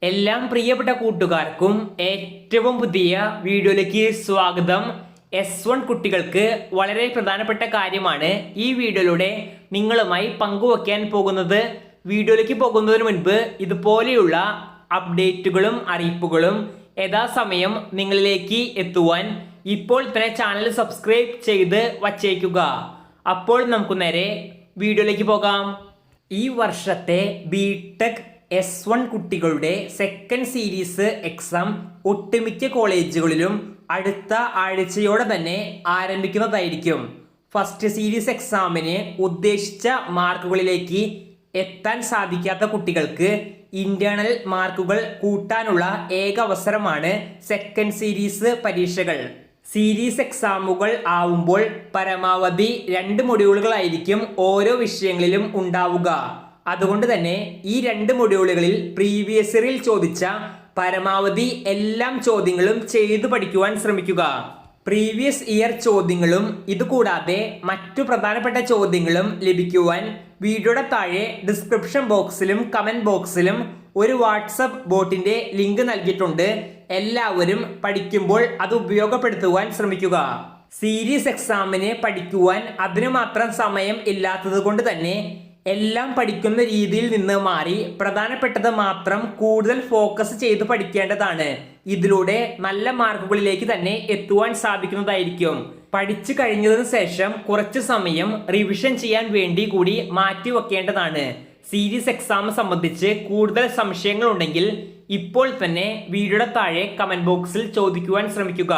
എല്ലാം പ്രിയപ്പെട്ട കൂട്ടുകാർക്കും ഏറ്റവും പുതിയ വീഡിയോയിലേക്ക് സ്വാഗതം. S1 കുട്ടികൾക്ക് വളരെ പ്രധാനപ്പെട്ട കാര്യമാണ് ഈ വീഡിയോയിലൂടെ നിങ്ങളുമായി പങ്കുവയ്ക്കാൻ പോകുന്നത്. വീഡിയോയിലേക്ക് പോകുന്നതിന് മുൻപ് ഇതുപോലെയുള്ള അപ്ഡേറ്റുകളും അറിയിപ്പുകളും യഥാസമയം നിങ്ങളിലേക്ക് എത്തുവാൻ ഇപ്പോൾ തന്നെ ചാനൽ സബ്സ്ക്രൈബ് ചെയ്ത് വച്ചേക്കുക. അപ്പോൾ നമുക്ക് നേരെ വീഡിയോയിലേക്ക് പോകാം. ഈ വർഷത്തെ ബിടെക് S1 കുട്ടികളുടെ സെക്കൻഡ് സീരീസ് എക്സാം ഒട്ടുമിക്ക കോളേജുകളിലും അടുത്ത ആഴ്ചയോടെ തന്നെ ആരംഭിക്കുന്നതായിരിക്കും. ഫസ്റ്റ് സീരീസ് എക്സാമിന് ഉദ്ദേശിച്ച മാർക്കുകളിലേക്ക് എത്താൻ സാധിക്കാത്ത കുട്ടികൾക്ക് ഇന്റേണൽ മാർക്കുകൾ കൂട്ടാനുള്ള ഏക അവസരമാണ് സെക്കൻഡ് സീരീസ് പരീക്ഷകൾ. സീരീസ് എക്സാമുകൾ ആവുമ്പോൾ പരമാവധി 2 മൊഡ്യൂളുകളായിരിക്കും ഓരോ വിഷയങ്ങളിലും ഉണ്ടാവുക. അതുകൊണ്ട് തന്നെ ഈ 2 മൊഡ്യൂളുകളിൽ പ്രീവിയസ് ഇയറിൽ ചോദിച്ച പരമാവധി എല്ലാ ചോദ്യങ്ങളും ചെയ്തു പഠിക്കുവാൻ ശ്രമിക്കുക. പ്രീവിയസ് ഇയർ ചോദ്യങ്ങളും ഇതുകൂടാതെ മറ്റു പ്രധാനപ്പെട്ട ചോദ്യങ്ങളും ലഭിക്കുവാൻ വീഡിയോയുടെ താഴെ ഡിസ്ക്രിപ്ഷൻ ബോക്സിലും കമന്റ് ബോക്സിലും ഒരു വാട്സപ്പ് ബോട്ടിന്റെ ലിങ്ക് നൽകിയിട്ടുണ്ട്. എല്ലാവരും പഠിക്കുമ്പോൾ അത് ഉപയോഗപ്പെടുത്തുവാൻ ശ്രമിക്കുക. സീരീസ് എക്സാമിന് പഠിക്കുവാൻ അതിനു മാത്രം സമയം ഇല്ലാത്തത് കൊണ്ട് തന്നെ എല്ലാം പഠിക്കുന്ന രീതിയിൽ നിന്ന് മാറി പ്രധാനപ്പെട്ടത് മാത്രം കൂടുതൽ ഫോക്കസ് ചെയ്ത് പഠിക്കേണ്ടതാണ്. ഇതിലൂടെ നല്ല മാർക്കുകളിലേക്ക് തന്നെ എത്തുവാൻ സാധിക്കുന്നതായിരിക്കും. പഠിച്ചു കഴിഞ്ഞതിന് ശേഷം കുറച്ച് സമയം റിവിഷൻ ചെയ്യാൻ വേണ്ടി കൂടി മാറ്റി വെക്കേണ്ടതാണ്. സീരീസ് എക്സാം സംബന്ധിച്ച് കൂടുതൽ സംശയങ്ങൾ ഉണ്ടെങ്കിൽ ഇപ്പോൾ തന്നെ വീഡിയോയുടെ താഴെ കമന്റ് ബോക്സിൽ ചോദിക്കുവാൻ ശ്രമിക്കുക.